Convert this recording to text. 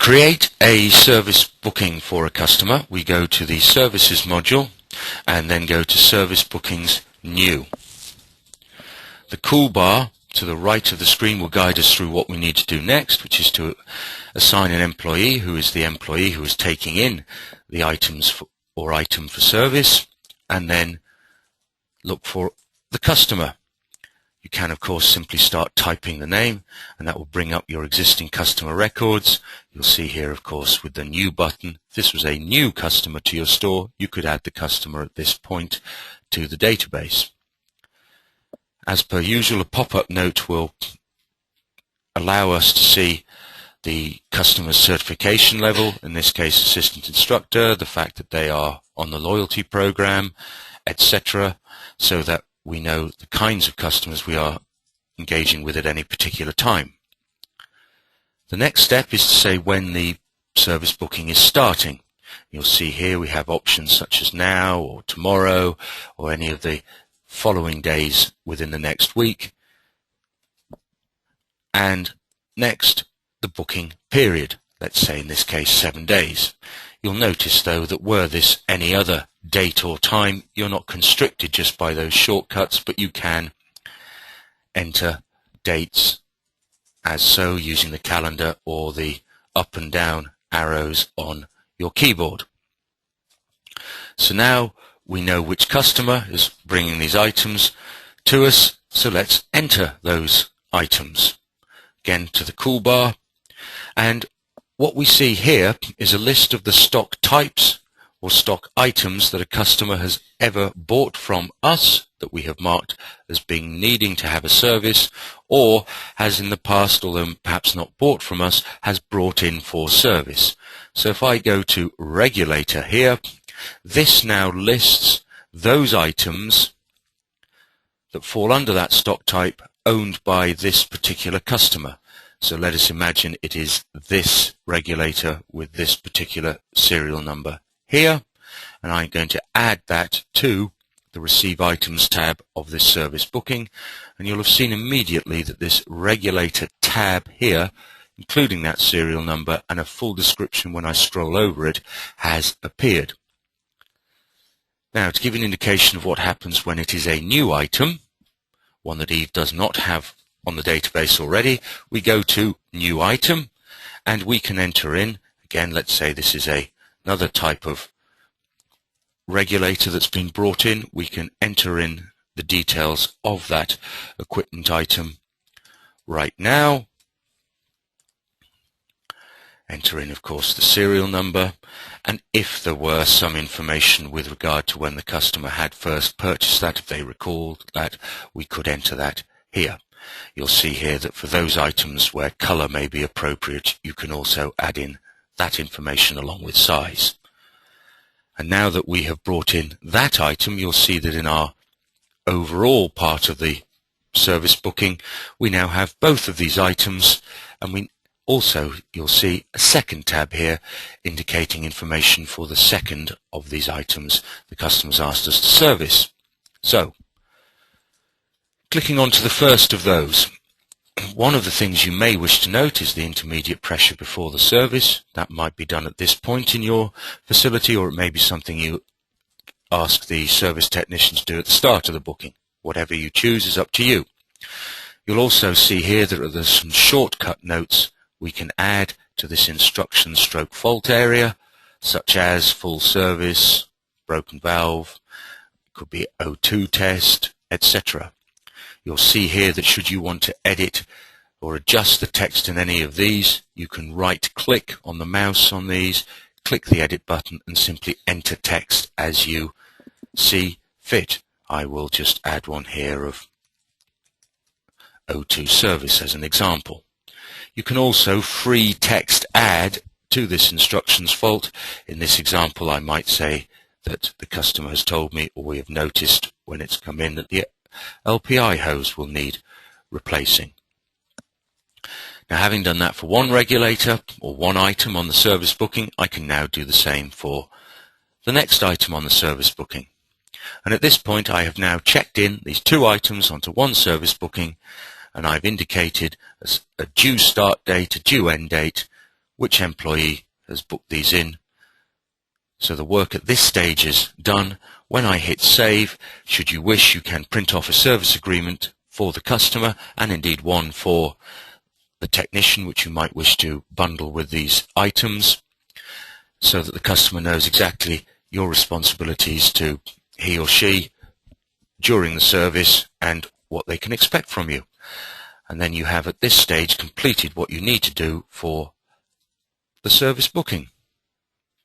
create a service booking for a customer, we go to the Services module and then go to Service Bookings New. The coolbar to the right of the screen will guide us through what we need to do next, which is to assign an employee who is the employee who is taking in the items or item for service, and then look for the customer. You can, of course, simply start typing the name, and that will bring up your existing customer records. You'll see here, of course, with the New button, if this was a new customer to your store, you could add the customer at this point to the database. As per usual, a pop-up note will allow us to see the customer's certification level, in this case assistant instructor, the fact that they are on the loyalty program, etc., so that we know the kinds of customers we are engaging with at any particular time. The next step is to say when the service booking is starting. You'll see here we have options such as now or tomorrow or any of the following days within the next week. And next, the booking period, let's say in this case 7 days. You'll notice though that were this any other date or time, you're not constricted just by those shortcuts, but you can enter dates as so using the calendar or the up and down arrows on your keyboard. So now we know which customer is bringing these items to us, so let's enter those items. Again to the toolbar, and what we see here is a list of the stock types or stock items that a customer has ever bought from us that we have marked as being needing to have a service, or has in the past, although perhaps not bought from us, has brought in for service. So if I go to regulator here, this now lists those items that fall under that stock type owned by this particular customer. So let us imagine it is this regulator with this particular serial number here, and I'm going to add that to the Receive Items tab of this service booking, and you'll have seen immediately that this regulator tab here, including that serial number and a full description when I scroll over it, has appeared. Now, to give you an indication of what happens when it is a new item, one that Eve does not have on the database already, we go to New Item, and we can enter in, again, let's say this is another type of regulator that's been brought in. We can enter in the details of that equipment item right now. Enter in, of course, the serial number, and if there were some information with regard to when the customer had first purchased that, if they recalled that, we could enter that here. You'll see here that for those items where color may be appropriate, you can also add in that information along with size. And now that we have brought in that item, you'll see that in our overall part of the service booking, we now have both of these items, and you'll see a second tab here indicating information for the second of these items the customer's asked us to service. So, clicking on to the first of those, one of the things you may wish to note is the intermediate pressure before the service. That might be done at this point in your facility, or it may be something you ask the service technician to do at the start of the booking. Whatever you choose is up to you. You'll also see here that there's some shortcut notes we can add to this instruction stroke fault area, such as full service, broken valve, it could be O2 test, etc. You'll see here that should you want to edit or adjust the text in any of these, you can right-click on the mouse on these, click the edit button, and simply enter text as you see fit. I will just add one here of O2 service as an example. You can also free text add to this instructions fault. In this example, I might say that the customer has told me, or we have noticed when it's come in, that the LPI hose will need replacing. Now, having done that for one regulator or one item on the service booking, I can now do the same for the next item on the service booking. And at this point, I have now checked in these two items onto one service booking, and I've indicated a due start date, a due end date, which employee has booked these in. So the work at this stage is done. When I hit save, should you wish, you can print off a service agreement for the customer and indeed one for the technician, which you might wish to bundle with these items, so that the customer knows exactly your responsibilities to he or she during the service and what they can expect from you. And then you have at this stage completed what you need to do for the service booking.